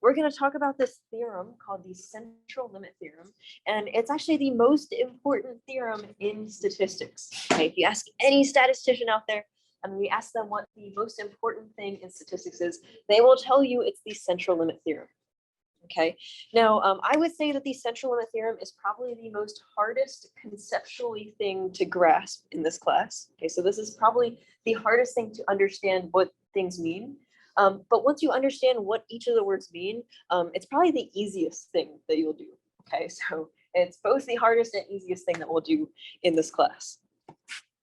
we're going to talk about this theorem called the central limit theorem, and it's actually the most important theorem in statistics. Okay, if you ask any statistician out there, and we ask them what the most important thing in statistics is, they will tell you it's the central limit theorem. Okay, now I would say that the central limit theorem is probably the most hardest conceptually thing to grasp in this class. Okay, so this is probably the hardest thing to understand what things mean. But once you understand what each of the words mean, it's probably the easiest thing that you'll do. Okay, so it's both the hardest and easiest thing that we'll do in this class.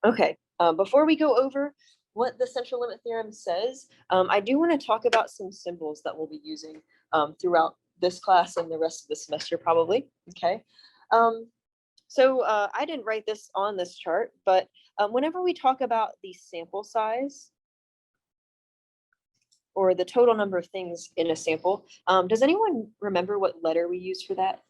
Okay, before we go over what the central limit theorem says, I do want to talk about some symbols that we'll be using throughout this class and the rest of the semester probably. Okay, so I didn't write this on this chart, but whenever we talk about the sample size or the total number of things in a sample, does anyone remember what letter we use for that?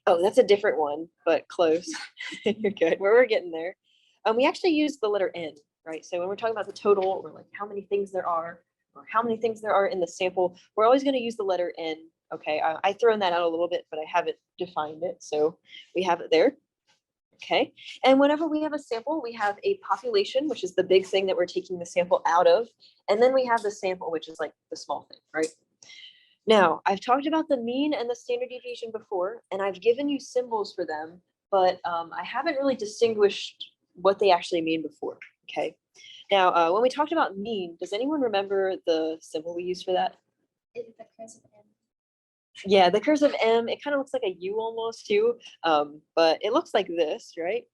Oh, that's a different one, but close. You're good. We're getting there. We actually use the letter N, right? So when we're talking about the total, or like how many things there are, or how many things there are in the sample, we're always going to use the letter N. Okay, I thrown that out a little bit, but I haven't defined it, so we have it there. Okay, and whenever we have a sample, we have a population, which is the big thing that we're taking the sample out of, and then we have the sample, which is like the small thing, right? Now, I've talked about the mean and the standard deviation before, and I've given you symbols for them, but I haven't really distinguished what they actually mean before, okay? Now, when we talked about mean, does anyone remember the symbol we used for that? It's the cursive M. Yeah, the cursive M, it kind of looks like a U almost too, but it looks like this, right?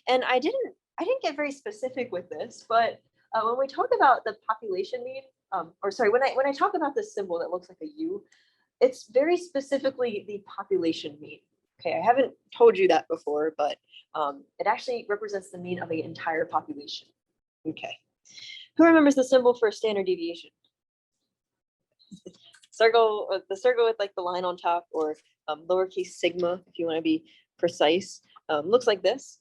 And I didn't get very specific with this, but when we talk about the population mean, or sorry, when I talk about this symbol that looks like a U, it's very specifically the population mean. Okay, I haven't told you that before, but it actually represents the mean of the entire population. Okay, who remembers the symbol for standard deviation? Circle, the circle with like the line on top, or lowercase sigma, if you want to be precise, looks like this.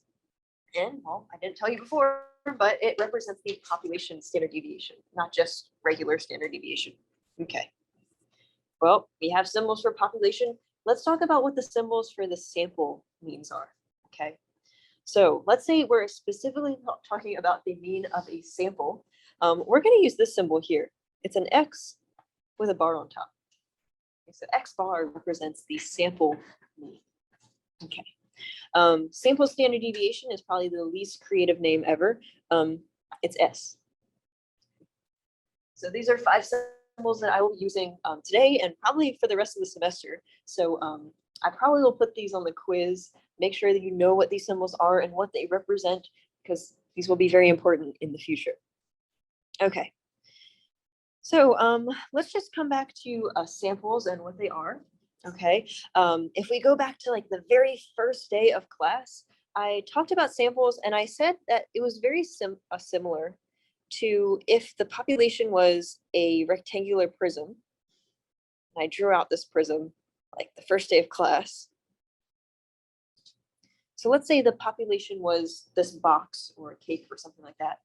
And well, I didn't tell you before, but it represents the population standard deviation, not just regular standard deviation. Okay. Well, we have symbols for population. Let's talk about what the symbols for the sample means are. Okay. So let's say we're specifically talking about the mean of a sample. We're going to use this symbol here. It's an X with a bar on top. Okay, so X bar represents the sample mean. Okay. Sample standard deviation is probably the least creative name ever. It's S. So these are 5 symbols that I will be using today and probably for the rest of the semester. So I probably will put these on the quiz. Make sure that you know what these symbols are and what they represent, because these will be very important in the future. Okay. So let's just come back to samples and what they are. Okay, if we go back to like the very first day of class, I talked about samples and I said that it was very similar to if the population was a rectangular prism. And I drew out this prism like the first day of class. So let's say the population was this box or a cake or something like that,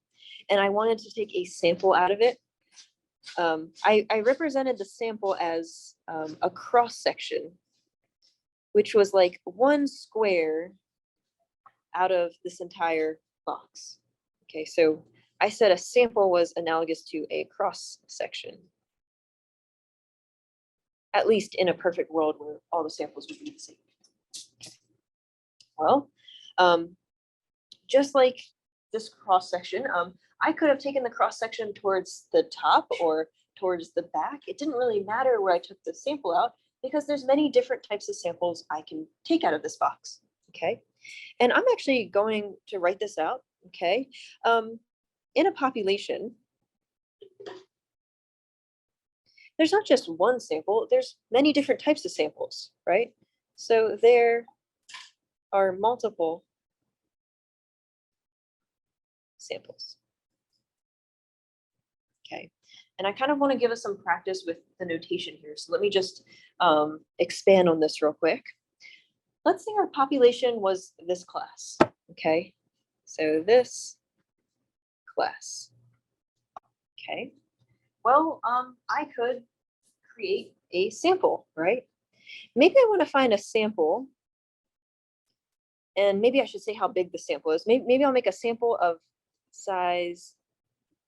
and I wanted to take a sample out of it. I represented the sample as a cross section, which was like one square out of this entire box. Okay, so I said a sample was analogous to a cross section, at least in a perfect world where all the samples would be the same. Okay. Well, just like this cross section, I could have taken the cross section towards the top or towards the back. It didn't really matter where I took the sample out because there's many different types of samples I can take out of this box. Okay, and I'm actually going to write this out. Okay, in a population, there's not just one sample, there's many different types of samples, right? So there are multiple samples. Okay, and I kind of want to give us some practice with the notation here. So let me just expand on this real quick. Let's say our population was this class, okay? So this class. Okay, well, I could create a sample, right? Maybe I want to find a sample, and maybe I should say how big the sample is. Maybe I'll make a sample of size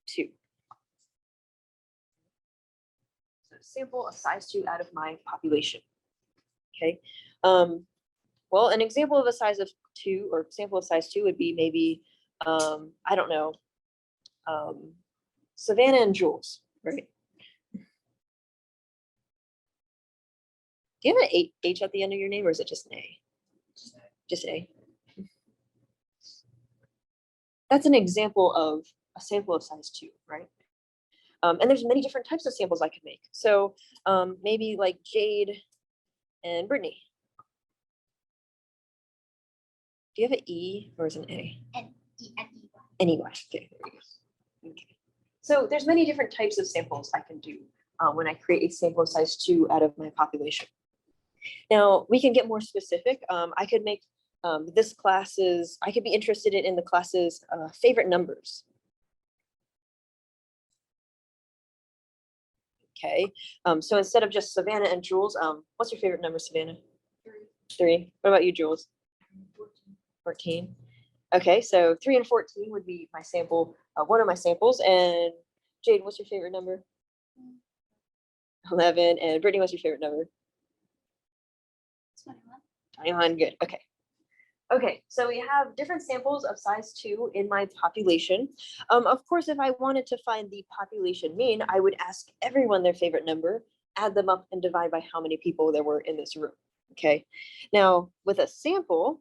2. So sample of size 2 out of my population. Okay. Well, an example of a size of 2 or sample of size 2 would be maybe, I don't know, Savannah and Jules, right? Do you have an H at the end of your name, or is it just an A? Just A. That's an example of a sample of size 2, right? And there's many different types of samples I could make. So maybe like Jade and Brittany. Do you have an E or is it an A? An EY. Okay, there you go. Okay. So there's many different types of samples I can do when I create a sample size 2 out of my population. Now we can get more specific. I could make this class's, I could be interested in the class's favorite numbers. Okay, so instead of just Savannah and Jules, what's your favorite number, Savannah? 3. What about you, Jules? 14. Okay, so 3 and 14 would be my sample, one of my samples. And Jade, what's your favorite number? 11. And Brittany, what's your favorite number? 21, good, okay. Okay, so we have different samples of size 2 in my population. Of course, if I wanted to find the population mean, I would ask everyone their favorite number, add them up and divide by how many people there were in this room, okay? Now, with a sample,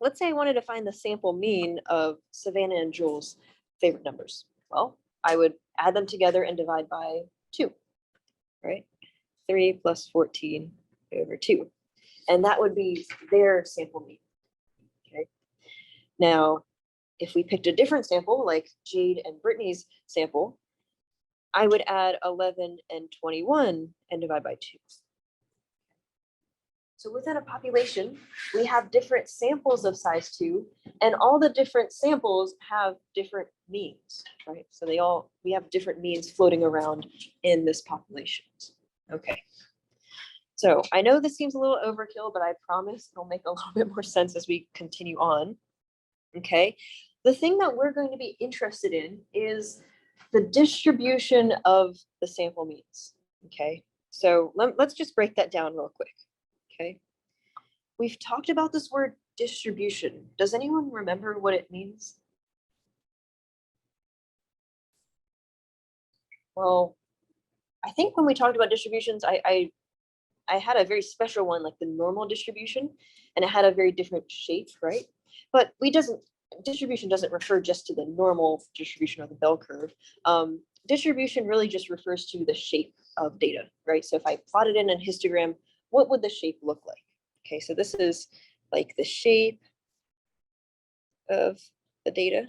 let's say I wanted to find the sample mean of Savannah and Jules' favorite numbers. Well, I would add them together and divide by 2, right? 3 plus 14 over 2. And that would be their sample mean. Okay. Now, if we picked a different sample, like Jade and Brittany's sample, I would add 11 and 21 and divide by 2. So within a population, we have different samples of size 2, and all the different samples have different means, right? So we have different means floating around in this population. Okay. So I know this seems a little overkill, but I promise it'll make a little bit more sense as we continue on. Okay. The thing that we're going to be interested in is the distribution of the sample means. Okay. So let's just break that down real quick. Okay. We've talked about this word distribution. Does anyone remember what it means? Well, I think when we talked about distributions, I had a very special one, like the normal distribution, and it had a very different shape, right? But distribution doesn't refer just to the normal distribution of the bell curve. Distribution really just refers to the shape of data, right? So if I plotted in a histogram, what would the shape look like? Okay, so this is like the shape of the data.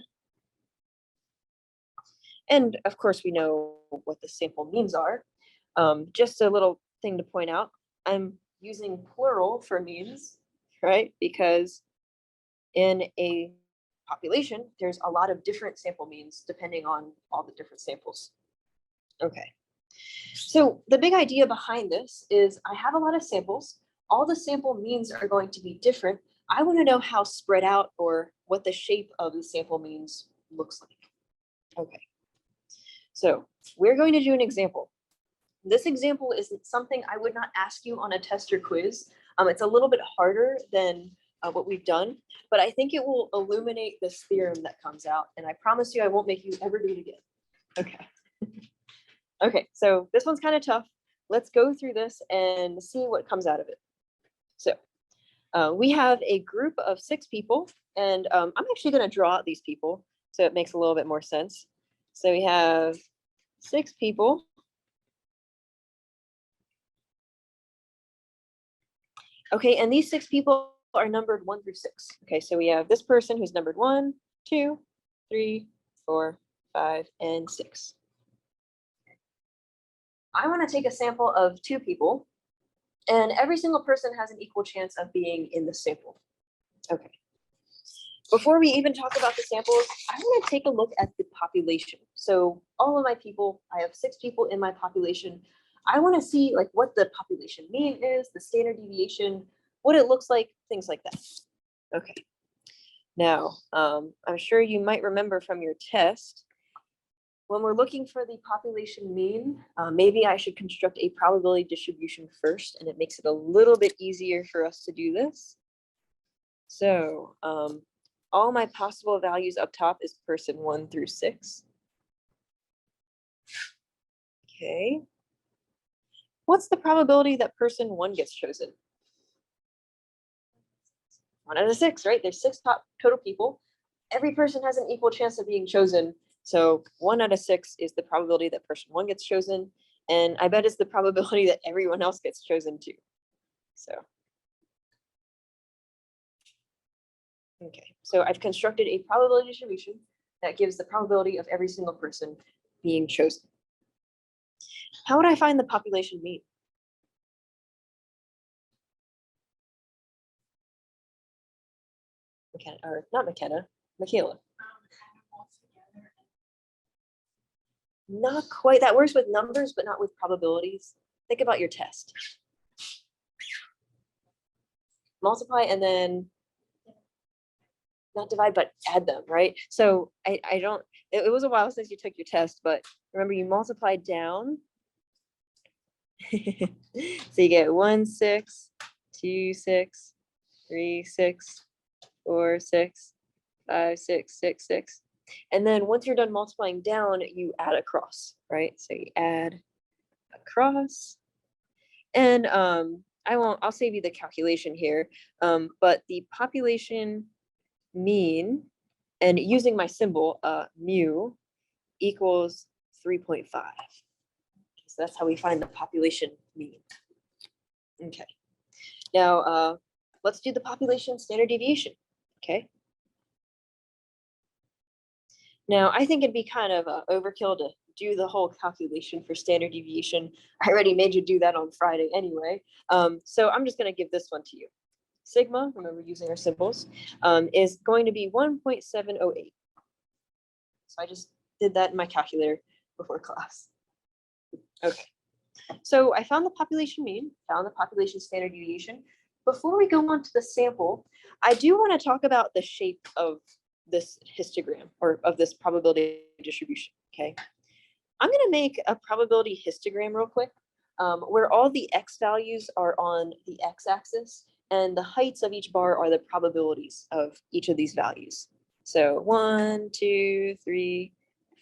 And of course, we know what the sample means are. Just a little thing to point out, I'm using plural for means, right? Because in a population, there's a lot of different sample means depending on all the different samples. Okay. So the big idea behind this is I have a lot of samples. All the sample means are going to be different. I want to know how spread out or what the shape of the sample means looks like. Okay. So we're going to do an example. This example is something I would not ask you on a test or quiz. It's a little bit harder than what we've done, but I think it will illuminate this theorem that comes out. And I promise you, I won't make you ever do it again. Okay. Okay, so this one's kind of tough. Let's go through this and see what comes out of it. So we have a group of 6 people, and I'm actually going to draw out these people so it makes a little bit more sense. So we have 6 people. Okay, and these 6 people are numbered 1 through 6. Okay, so we have this person who's numbered 1, 2, 3, 4, 5, and 6. I want to take a sample of 2 people, and every single person has an equal chance of being in the sample. Okay. Before we even talk about the samples, I want to take a look at the population. So all of my people, I have 6 people in my population. I want to see like what the population mean is, the standard deviation, what it looks like, things like that. Okay. Now, I'm sure you might remember from your test, when we're looking for the population mean, maybe I should construct a probability distribution first, and it makes it a little bit easier for us to do this. So all my possible values up top is person 1 through 6. Okay. What's the probability that person 1 gets chosen? 1 out of 6, right? There's 6 total people. Every person has an equal chance of being chosen. So 1 out of 6 is the probability that person 1 gets chosen. And I bet it's the probability that everyone else gets chosen too. So, okay. So I've constructed a probability distribution that gives the probability of every single person being chosen. How would I find the population mean? McKenna, or not McKenna, Michaela. Not quite. That works with numbers, but not with probabilities. Think about your test. Multiply and then not divide, but add them, right? So I don't, it was a while since you took your test, but remember you multiply down. So you get 1, 6, 2, 6, 3, 6, 4, 6, 5, 6, 6, 6. And then once you're done multiplying down, you add across, right? So you add across. And I'll save you the calculation here. But the population mean, and using my symbol, mu equals 3.5. So that's how we find the population mean. Okay. Now let's do the population standard deviation. Okay. Now I think it'd be kind of overkill to do the whole calculation for standard deviation. I already made you do that on Friday anyway. So I'm just going to give this one to you. Sigma, remember using our symbols, is going to be 1.708. So I just did that in my calculator before class. Okay. So I found the population mean, found the population standard deviation. Before we go on to the sample, I do want to talk about the shape of this histogram or of this probability distribution. Okay. I'm going to make a probability histogram real quick, where all the x values are on the x-axis and the heights of each bar are the probabilities of each of these values. So 1, 2, 3,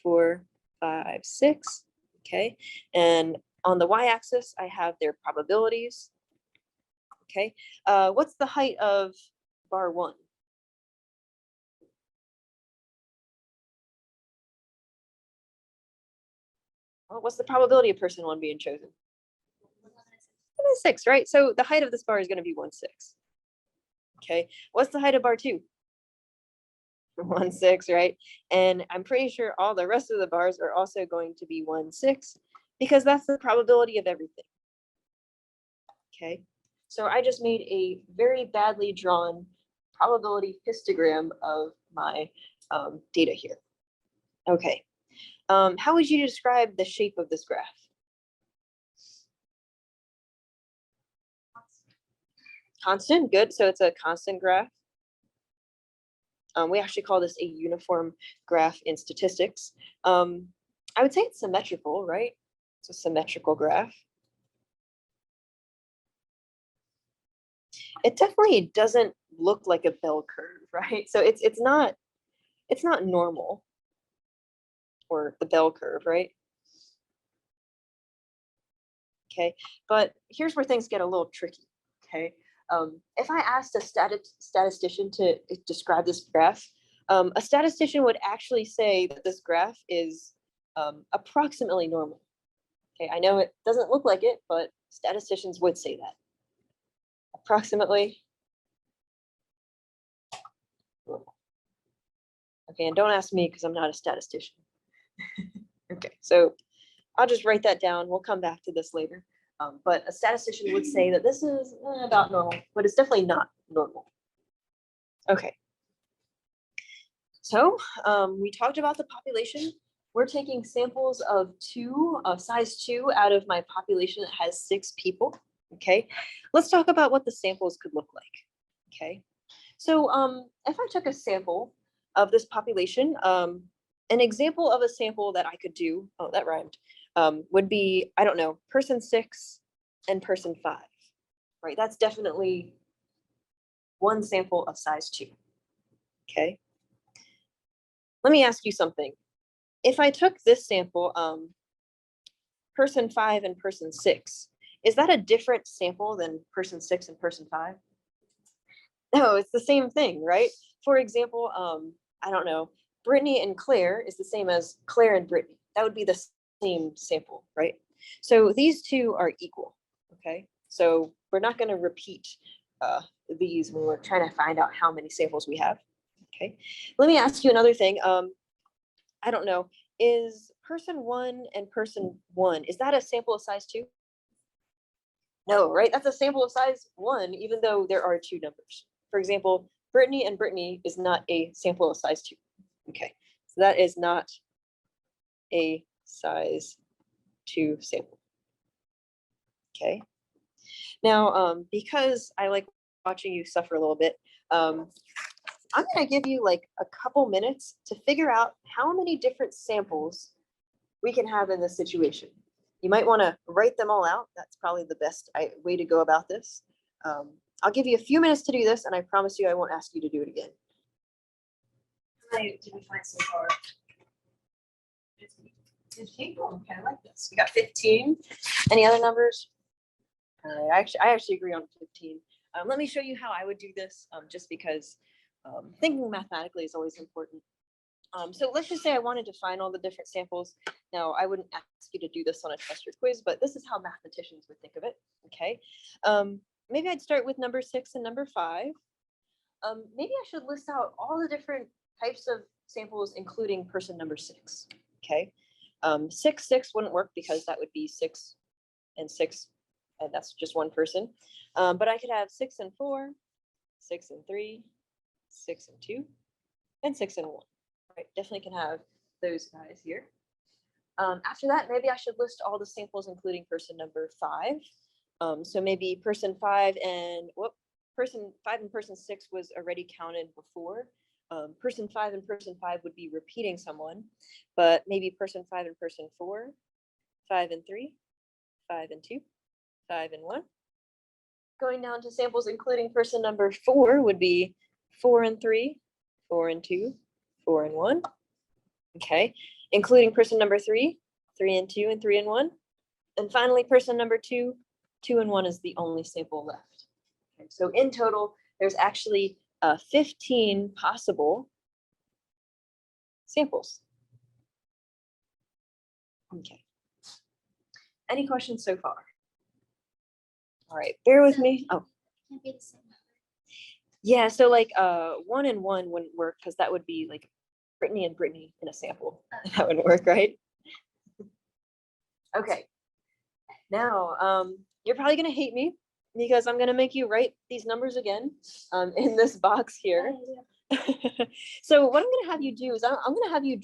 4, 5, 6. Okay. And on the y-axis, I have their probabilities. Okay. What's the height of bar 1? Well, what's the probability of person 1 being chosen? 1/6, right? So the height of this bar is going to be 1/6. Okay. What's the height of bar 2? 1/6, right? And I'm pretty sure all the rest of the bars are also going to be 1/6 because that's the probability of everything. Okay. So I just made a very badly drawn probability histogram of my data here. Okay. How would you describe the shape of this graph? Constant, good. So it's a constant graph. We actually call this a uniform graph in statistics. I would say it's symmetrical, right? It's a symmetrical graph. It definitely doesn't look like a bell curve, right? So it's not normal, or the bell curve, right? Okay, but here's where things get a little tricky. Okay, if I asked a statistician to describe this graph, a statistician would actually say that this graph is approximately normal. Okay, I know it doesn't look like it, but statisticians would say that. Approximately normal. Okay, and don't ask me because I'm not a statistician. Okay, so I'll just write that down. We'll come back to this later. But a statistician would say that this is about normal, but it's definitely not normal. Okay. So we talked about the population. We're taking samples of size 2 out of my population that has 6 people. Okay, let's talk about what the samples could look like. Okay, so if I took a sample of this population, an example of a sample that I could do, oh, that rhymed, would be, I don't know, person 6 and person 5, right? That's definitely one sample of size 2. Okay. Let me ask you something. If I took this sample, person 5 and person 6, is that a different sample than person 6 and person 5? No, it's the same thing, right? For example, I don't know, Brittany and Claire is the same as Claire and Brittany. That would be the same sample, right? So these two are equal, okay? So we're not going to repeat these when we're trying to find out how many samples we have, okay? Let me ask you another thing. I don't know, is person 1 and person 1, is that a sample of size 2? No, right? That's a sample of size 1, even though there are 2 numbers. For example, Brittany and Brittany is not a sample of size 2. Okay, so that is not a size 2 sample. Okay. Now, because I like watching you suffer a little bit, I'm going to give you like a couple minutes to figure out how many different samples we can have in this situation. You might want to write them all out. That's probably the best way to go about this. I'll give you a few minutes to do this, and I promise you I won't ask you to do it again. How many did we find so far? 15. Okay, I like this. We got 15. Any other numbers? I actually agree on 15. Let me show you how I would do this, just because thinking mathematically is always important. So let's just say I wanted to find all the different samples. Now, I wouldn't ask you to do this on a test or quiz, but this is how mathematicians would think of it, okay? Maybe I'd start with number 6 and number 5. Maybe I should list out all the different types of samples, including person number 6, okay? 6, 6 wouldn't work because that would be 6 and 6, and that's just one person. But I could have 6 and 4, 6 and 3, 6 and 2, and 6 and 1. Right, definitely can have those guys here. After that, maybe I should list all the samples, including person number 5. So maybe person 5 and person 5 and person 6 was already counted before. Person 5 and person 5 would be repeating someone, but maybe person 5 and person 4, 5 and 3, 5 and 2, 5 and 1. Going down to samples, including person number 4 would be 4 and 3, 4 and 2, 4 and 1. Okay, including person number 3, 3 and 2, and 3 and 1. And finally, person number 2, 2 and 1 is the only sample left. Okay, so in total, there's actually 15 possible samples. Okay. Any questions so far? All right, bear with me. Oh. Can't be the same number. Yeah, so like 1 and 1 wouldn't work because that would be like Brittany and Brittany in a sample. That wouldn't work, right? Okay. Now, you're probably gonna hate me because I'm gonna make you write these numbers again in this box here. So what I'm gonna have you do is I'm gonna have you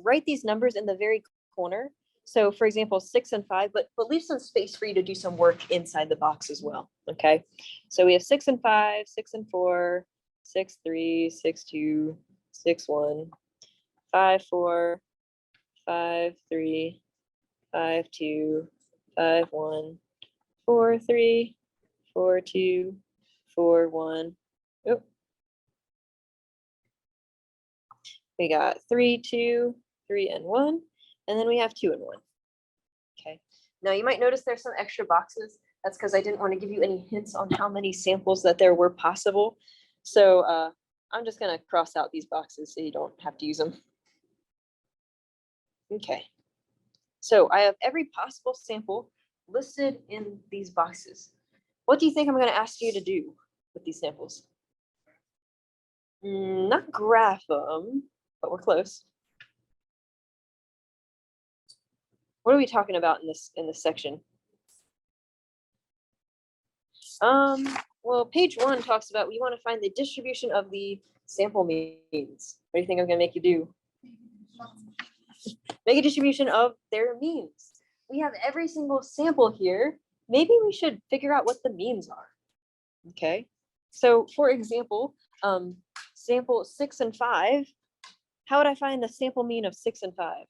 write these numbers in the very corner. So for example, 6 and 5, but leave some space for you to do some work inside the box as well. Okay. So we have 6 and 5, 6 and 4, 6, 3, 6, 2, 6, 1, 5, 4, 5, 3, 5, 2, 5, 1, 4, 3, 4, 2, 4, 1. Oh. We got 3, 2, 3, and 1. And then we have 2 and 1. Okay. Now you might notice there's some extra boxes. That's because I didn't want to give you any hints on how many samples that there were possible. So I'm just going to cross out these boxes so you don't have to use them. Okay. So I have every possible sample listed in these boxes. What do you think I'm going to ask you to do with these samples? Not graph them, but we're close. What are we talking about in this section? Well, Well, page 1 talks about we want to find the distribution of the sample means. What do you think I'm going to make you do? Make a distribution of their means. We have every single sample here. Maybe we should figure out what the means are. Okay. So for example, sample 6 and 5, how would I find the sample mean of 6 and 5?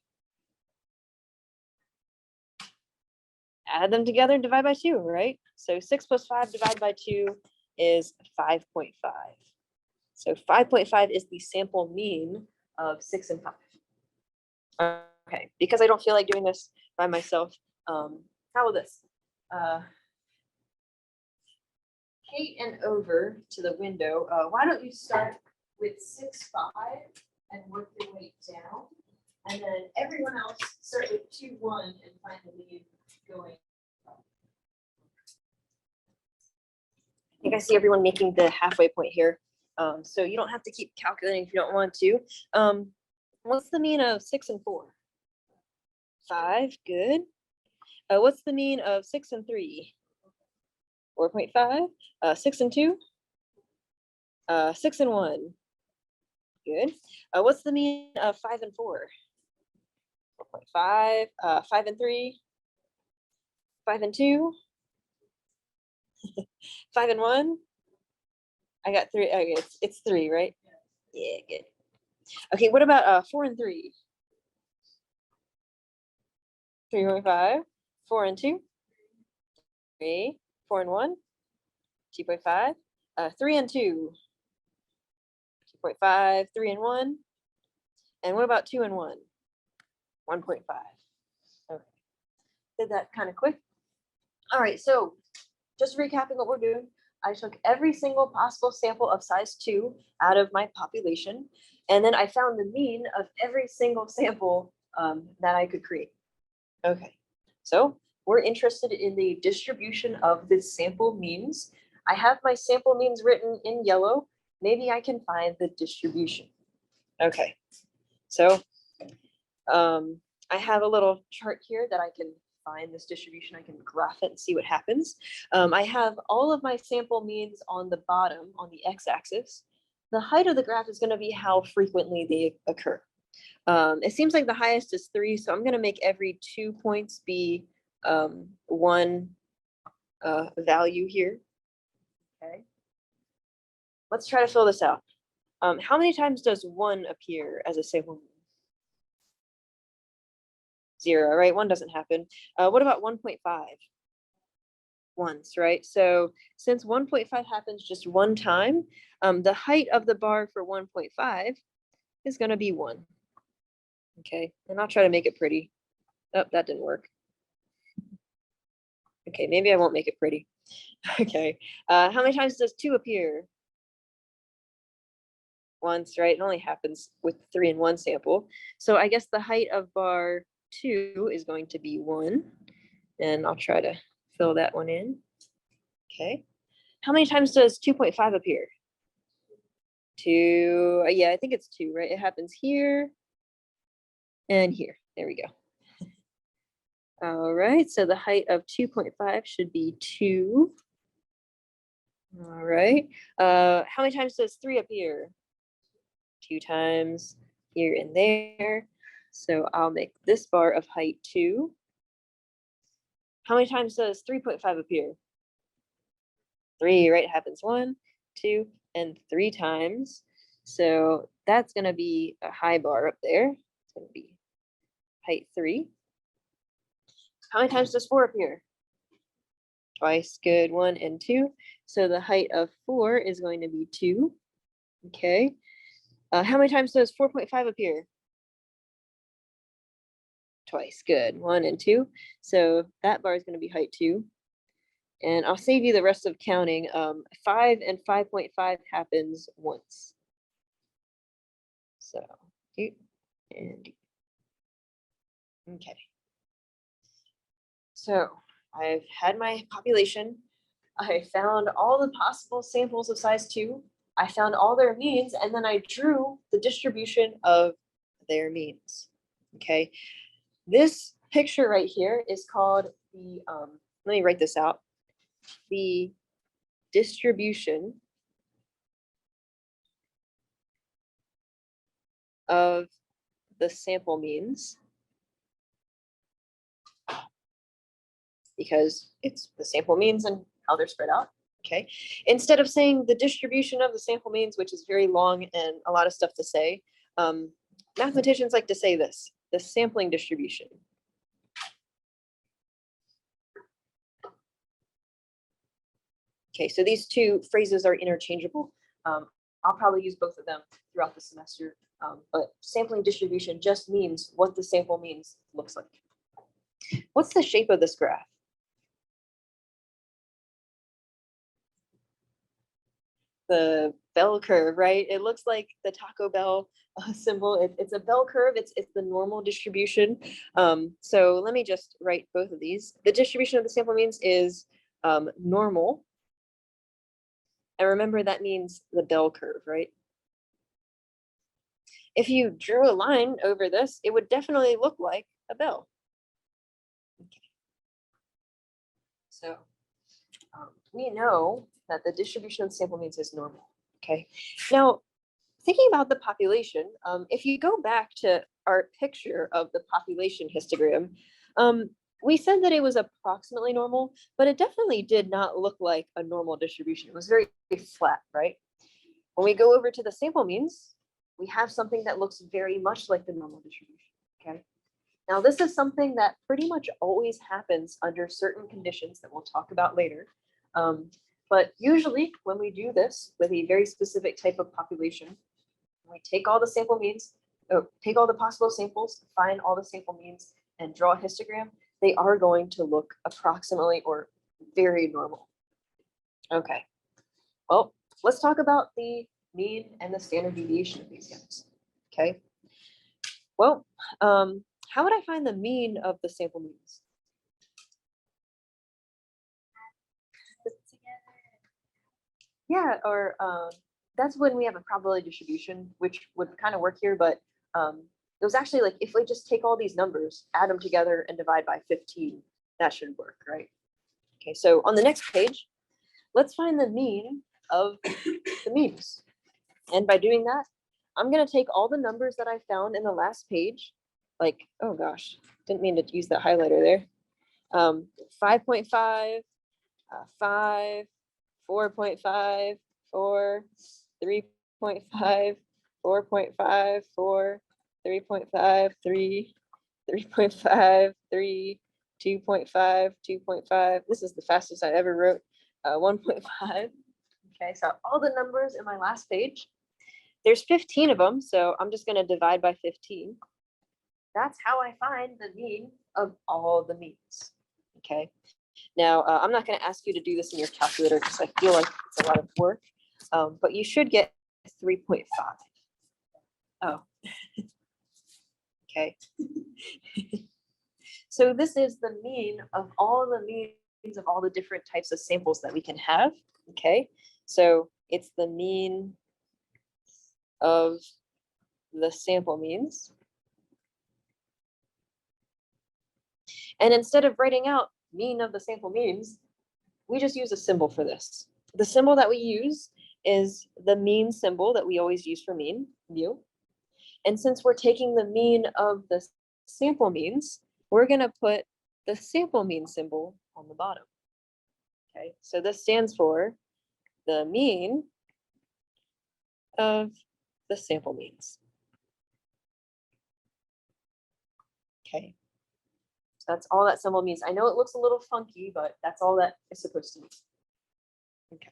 Add them together and divide by 2, right? So 6 plus 5 divided by 2 is 5.5. So 5.5 is the sample mean of 6 and 5. Okay, because I don't feel like doing this by myself, how will this? Kate and over to the window. Why don't you start with 6, 5 and work your way down? And then everyone else start with 2, 1 and find the mean going up. I think I see everyone making the halfway point here. So you don't have to keep calculating if you don't want to. What's the mean of 6 and 4? 5, good. What's the mean of 6 and 3? 4.5. 6 and 2? 6 and 1. Good. What's the mean of 5 and 4? 4.5. 5 and 3? 5 and 2? 5 and 1? I got 3. Okay, it's 3, right? Yeah, good. Okay, what about 4 and 3? 3.5. 4 and 2? 3. 4 and 1? 2.5. 3 and 2? 2.5. 3 and 1? And what about 2 and 1? 1.5. Okay. Did that kind of quick. All right, so just recapping what we're doing, I took every single possible sample of size 2 out of my population, and then I found the mean of every single sample that I could create. Okay, so we're interested in the distribution of the sample means. I have my sample means written in yellow. Maybe I can find the distribution. Okay, so I have a little chart here that I can find this distribution. I can graph it and see what happens. I have all of my sample means on the bottom on the x-axis. The height of the graph is going to be how frequently they occur. It seems like the highest is 3, so I'm going to make every 2 points be 1 value here. Okay. Let's try to fill this out. How many times does 1 appear as a sample mean? 0, right? 1 doesn't happen. What about 1.5? Once, right? So since 1.5 happens just 1 time, the height of the bar for 1.5 is going to be 1. Okay, and I'll try to make it pretty. Oh, that didn't work. Okay, maybe I won't make it pretty. Okay, how many times does 2 appear? Once, right? It only happens with 3 in 1 sample. So I guess the height of bar 2 is going to be 1. And I'll try to fill that one in. Okay. How many times does 2.5 appear? 2, yeah, I think it's 2, right? It happens here and here. There we go. All right, so the height of 2.5 should be 2. All right. How many times does 3 appear? 2 times here and there. So I'll make this bar of height 2. How many times does 3.5 appear? 3, right? It happens 1, 2, and 3 times. So that's going to be a high bar up there. It's going to be height 3. How many times does 4 appear? Twice, good, 1 and 2. So the height of 4 is going to be 2. Okay. How many times does 4.5 appear? Twice, good, 1 and 2. So that bar is going to be height 2. And I'll save you the rest of counting. 5 and 5.5 happens once. So 2 and 2. Okay. So I've had my population. I found all the possible samples of size 2. I found all their means, and then I drew the distribution of their means. Okay. This picture right here is called the, let me write this out. The distribution of the sample means, because it's the sample means and how they're spread out. Okay, instead of saying the distribution of the sample means, which is very long and a lot of stuff to say, mathematicians like to say this, the sampling distribution. Okay, so these two phrases are interchangeable. I'll probably use both of them throughout the semester, but sampling distribution just means what the sample means looks like. What's the shape of this graph? The bell curve, right? It looks like the Taco Bell symbol. It's a bell curve. It's the normal distribution. So let me just write both of these. The distribution of the sample means is normal. And remember, that means the bell curve, right? If you drew a line over this, it would definitely look like a bell. Okay. So we know that the distribution of the sample means is normal. Okay. Now, thinking about the population, if you go back to our picture of the population histogram, we said that it was approximately normal, but it definitely did not look like a normal distribution. It was very flat, right? When we go over to the sample means, we have something that looks very much like the normal distribution, okay? Now, this is something that pretty much always happens under certain conditions that we'll talk about later. But usually when we do this with a very specific type of population, we take all the sample means, take all the possible samples, find all the sample means, and draw a histogram, they are going to look approximately or very normal. Okay, well, let's talk about the mean and the standard deviation of these guys. Okay, well, how would I find the mean of the sample means? Yeah, or that's when we have a probability distribution, which would kind of work here, but it was actually like, if we just take all these numbers, add them together and divide by 15, that should work, right? Okay, so on the next page, let's find the mean of the means. And by doing that, I'm gonna take all the numbers that I found in the last page, like, oh gosh, didn't mean to use that highlighter there. 5.5, 5, 4.5, 4, 3.5, 4.5, 4, 3.5, 3, 3.5, 3, 2.5, 2.5. This is the fastest I ever wrote. 1.5. Okay, so all the numbers in my last page. There's 15 of them, so I'm just going to divide by 15. That's how I find the mean of all the means. Okay. Now, I'm not going to ask you to do this in your calculator because I feel like it's a lot of work, but you should get 3.5. Oh, okay. So this is the mean of all the means of all the different types of samples that we can have. Okay, so it's the mean of the sample means. And instead of writing out mean of the sample means, we just use a symbol for this. The symbol that we use is the mean symbol that we always use for mean, mu. And since we're taking the mean of the sample means, we're going to put the sample mean symbol on the bottom. Okay, so this stands for the mean of the sample means. Okay, so that's all that symbol means. I know it looks a little funky, but that's all that is supposed to mean. Okay.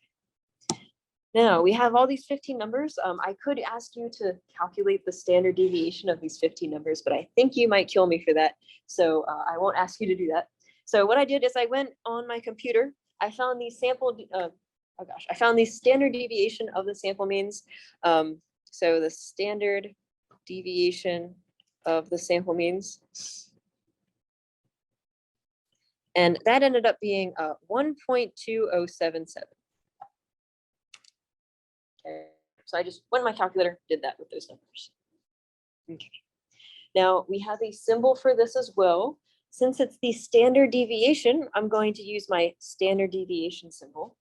Now we have all these 15 numbers. I could ask you to calculate the standard deviation of these 15 numbers, but I think you might kill me for that. So I won't ask you to do that. So what I did is I went on my computer. I found these I found the standard deviation of the sample means. So the standard deviation of the sample means. And that ended up being 1.2077. Okay, so I just went to my calculator, did that with those numbers. Okay. Now we have a symbol for this as well. Since it's the standard deviation, I'm going to use my standard deviation symbol.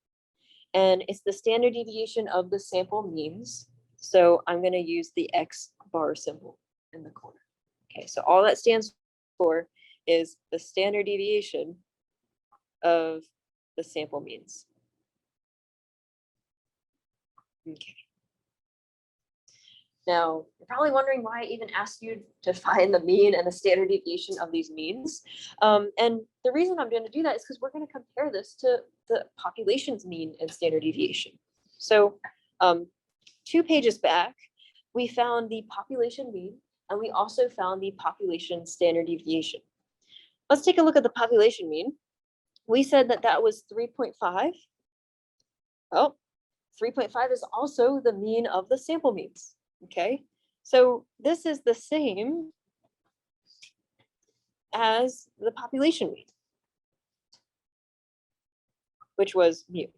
and it's the standard deviation of the sample means. So I'm going to use the X bar symbol in the corner. Okay, so all that stands for is the standard deviation of the sample means. Okay. Now, you're probably wondering why I even asked you to find the mean and the standard deviation of these means. And the reason I'm going to do that is because we're going to compare this to the population's mean and standard deviation. So 2 pages back, we found the population mean, and we also found the population standard deviation. Let's take a look at the population mean. We said that that was 3.5. Well, 3.5 is also the mean of the sample means. Okay, so this is the same as the population mean, which was mu. Okay.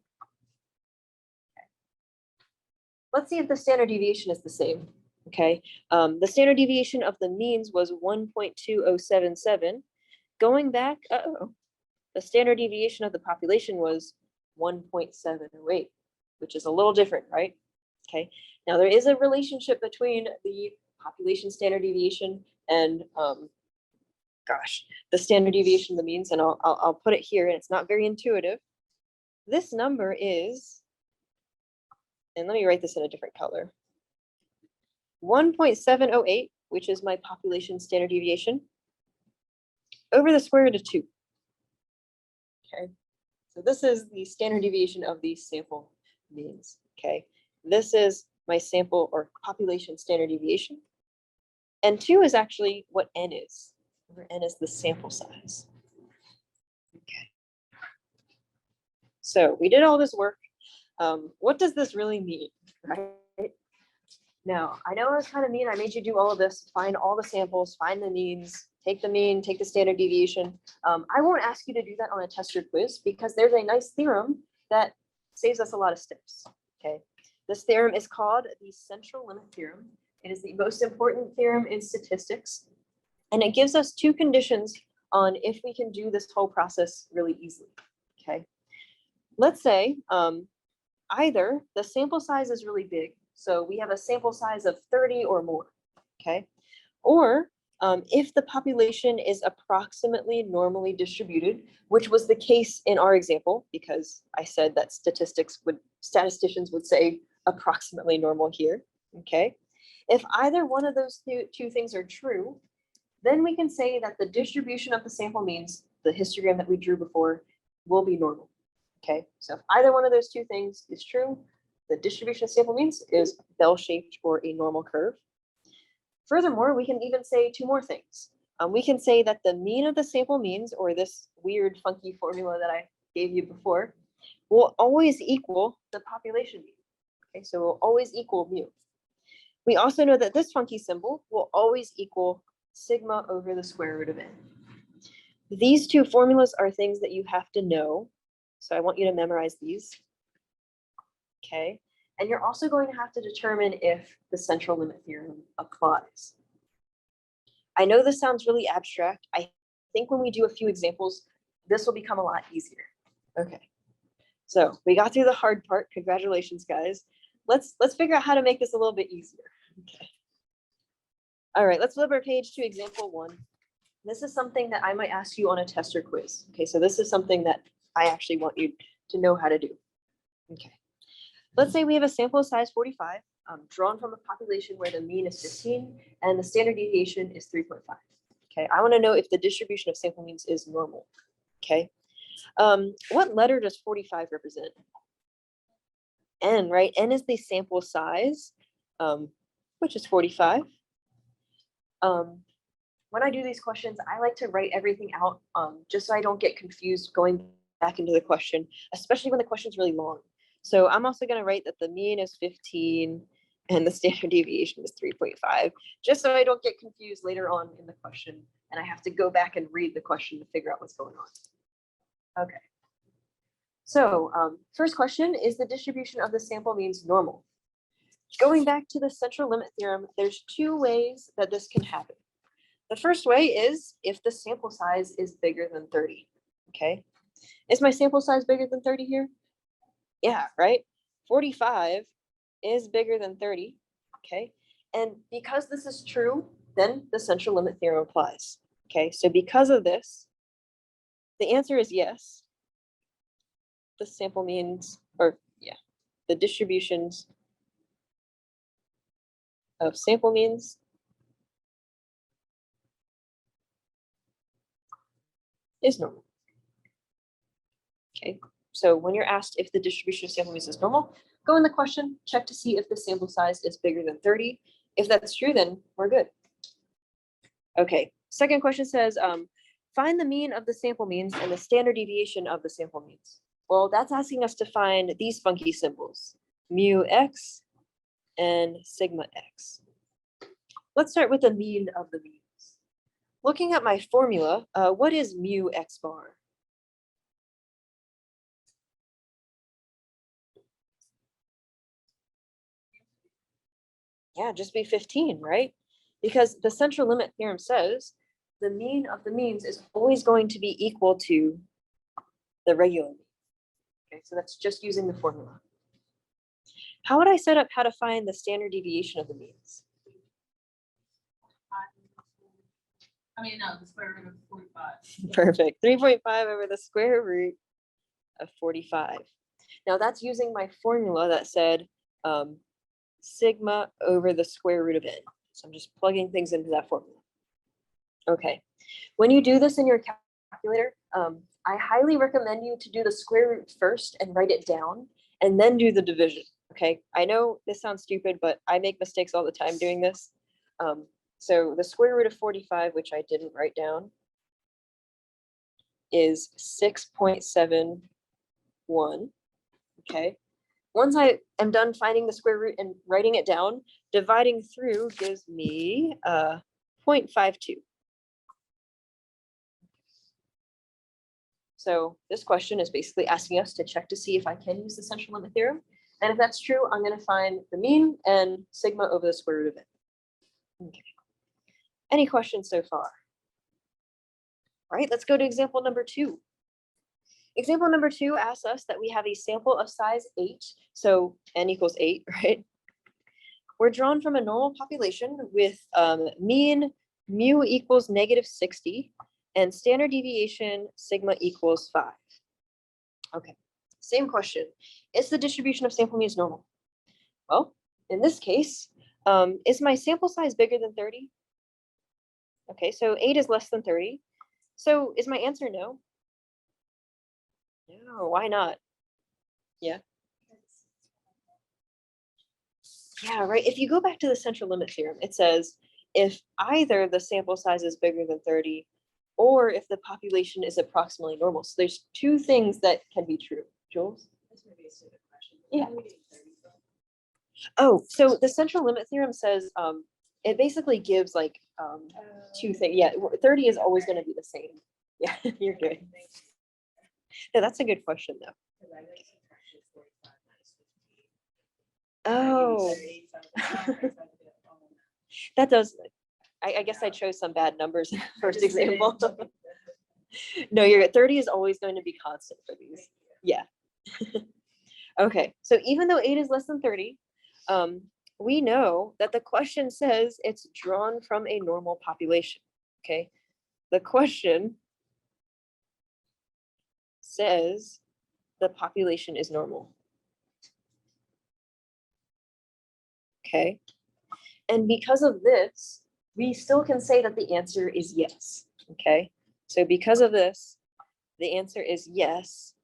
Let's see if the standard deviation is the same. Okay, the standard deviation of the means was 1.2077. Going back, the standard deviation of the population was 1.708, which is a little different, right? Okay, now there is a relationship between the population standard deviation and the standard deviation of the means, and I'll put it here, and it's not very intuitive. This number is, and let me write this in a different color, 1.708, which is my population standard deviation, over the square root of 2. Okay, so this is the standard deviation of the sample means. Okay, this is my sample or population standard deviation. And 2 is actually what n is, where n is the sample size. Okay. So we did all this work. What does this really mean, right? Now, I know it was kind of mean. I made you do all of this, find all the samples, find the means, take the mean, take the standard deviation. I won't ask you to do that on a test or quiz because there's a nice theorem that saves us a lot of steps. Okay, this theorem is called the central limit theorem. It is the most important theorem in statistics, and it gives us 2 conditions on if we can do this whole process really easily. Okay, let's say either the sample size is really big, so we have a sample size of 30 or more. Okay, or if the population is approximately normally distributed, which was the case in our example, because I said that statisticians would say approximately normal here. Okay, if either one of those two things are true, then we can say that the distribution of the sample means, the histogram that we drew before, will be normal. Okay, so if either one of those 2 things is true, the distribution of sample means is bell-shaped or a normal curve. Furthermore, we can even say 2 more things. We can say that the mean of the sample means, or this weird funky formula that I gave you before, will always equal the population mean. Okay, so it will always equal mu. We also know that this funky symbol will always equal sigma over the square root of n. These 2 formulas are things that you have to know, so I want you to memorize these. Okay, and you're also going to have to determine if the central limit theorem applies. I know this sounds really abstract. I think when we do a few examples, this will become a lot easier. Okay, so we got through the hard part. Congratulations, guys. Let's figure out how to make this a little bit easier. Okay. All right, let's flip our page to example 1. This is something that I might ask you on a test or quiz. Okay, so this is something that I actually want you to know how to do. Okay. Let's say we have a sample size 45, drawn from a population where the mean is 15 and the standard deviation is 3.5. Okay, I want to know if the distribution of sample means is normal. Okay, what letter does 45 represent? N, right? N is the sample size, which is 45. When I do these questions, I like to write everything out just so I don't get confused going back into the question, especially when the question is really long. So I'm also going to write that the mean is 15 and the standard deviation is 3.5, just so I don't get confused later on in the question and I have to go back and read the question to figure out what's going on. Okay. So first question, is the distribution of the sample means normal? Going back to the central limit theorem, there's 2 ways that this can happen. The first way is if the sample size is bigger than 30. Okay. Is my sample size bigger than 30 here? Yeah, right? 45 is bigger than 30, okay? And because this is true, then the central limit theorem applies, okay? So because of this, the answer is yes. The sample means, or yeah, the distributions of sample means is normal. Okay, so when you're asked if the distribution of sample means is normal, go in the question, check to see if the sample size is bigger than 30. If that's true, then we're good. Okay, second question says, find the mean of the sample means and the standard deviation of the sample means. Well, that's asking us to find these funky symbols, mu x and sigma x. Let's start with the mean of the means. Looking at my formula, what is mu x bar? Yeah, just be 15, right? Because the central limit theorem says the mean of the means is always going to be equal to the regular mean. Okay, so that's just using the formula. How would I set up how to find the standard deviation of the means? The square root of 45. Perfect. 3.5 over the square root of 45. Now that's using my formula that said sigma over the square root of n. So I'm just plugging things into that formula. Okay. When you do this in your calculator, I highly recommend you to do the square root first and write it down and then do the division. Okay. I know this sounds stupid, but I make mistakes all the time doing this. So the square root of 45, which I didn't write down, is 6.71. Okay. Once I am done finding the square root and writing it down, dividing through gives me 0.52. So this question is basically asking us to check to see if I can use the central limit theorem. And if that's true, I'm going to find the mean and sigma over the square root of it. Okay. Any questions so far? All right, let's go to example number 2. Example number 2 asks us that we have a sample of size 8, so n equals 8, right? We're drawn from a normal population with mean mu equals -60 and standard deviation sigma equals 5. Okay, same question. Is the distribution of sample means normal? Well, in this case, is my sample size bigger than 30? Okay, so 8 is less than 30. So is my answer no? No, why not? Yeah. Yeah, right. If you go back to the central limit theorem, it says if either the sample size is bigger than 30 or if the population is approximately normal. So there's two things that can be true. Jules? Yeah. Oh, so the central limit theorem says it basically gives like two things. Yeah, 30 is always going to be the same. Yeah, you're good. No, that's a good question though. Oh, that does. I guess I chose some bad numbers in the first example. No, you're at 30 is always going to be constant for these. Yeah. Okay, so even though 8 is less than 30, we know that the question says it's drawn from a normal population. Okay, the question says the population is normal. Okay, and because of this, we still can say that the answer is yes. Okay, so because of this, the answer is yes.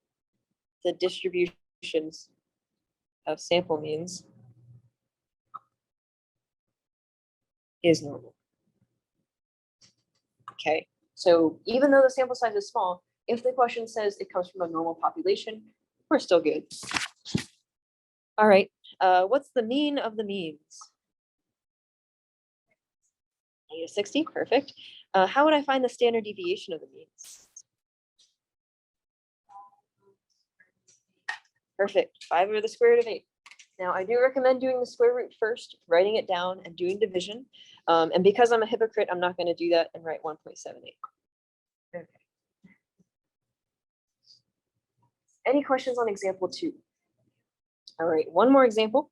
The distributions of sample means is normal. Okay, so even though the sample size is small, if the question says it comes from a normal population, we're still good. All right, what's the mean of the means? -60, perfect. How would I find the standard deviation of the means? Perfect, 5 over the square root of 8. Now, I do recommend doing the square root first, writing it down and doing division. And because I'm a hypocrite, I'm not going to do that and write 1.78. Okay. Any questions on example 2? All right, one more example.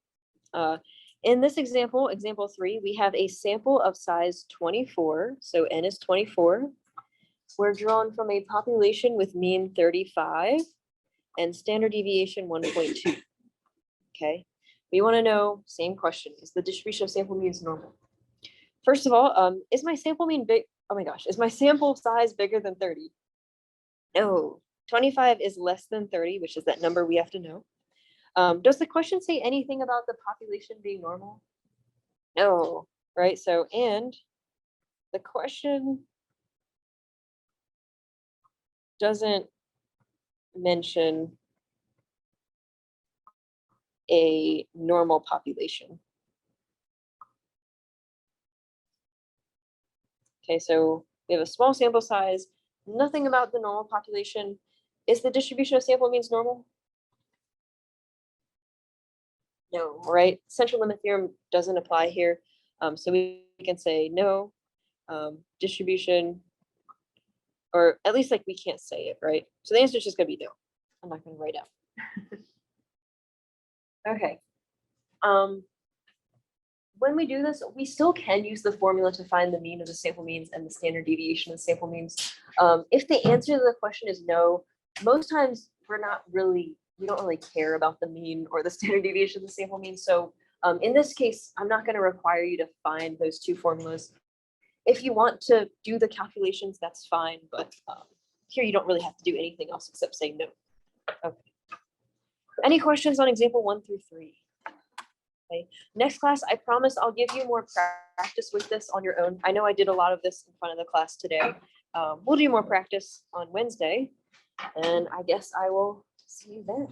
In this example, example 3, we have a sample of size 24. So n is 24. We're drawn from a population with mean 35 and standard deviation 1.2. Okay, we want to know, same question, is the distribution of sample means normal? First of all, is my sample mean big? Oh my gosh, is my sample size bigger than 30? No, 25 is less than 30, which is that number we have to know. Does the question say anything about the population being normal? No, right? So, and the question doesn't mention a normal population. Okay, so we have a small sample size, nothing about the normal population. Is the distribution of sample means normal? No, right? Central limit theorem doesn't apply here. So we can say no, distribution, or at least like we can't say it, right? So the answer is just gonna be no. I'm not gonna write out. Okay. When we do this, we still can use the formula to find the mean of the sample means and the standard deviation of the sample means. If the answer to the question is no, most times we don't really care about the mean or the standard deviation of the sample means. So in this case, I'm not going to require you to find those two formulas. If you want to do the calculations, that's fine. But here you don't really have to do anything else except say no. Okay. Any questions on example 1 through 3? Okay. Next class, I promise I'll give you more practice with this on your own. I know I did a lot of this in front of the class today. We'll do more practice on Wednesday, and I guess I will see you then.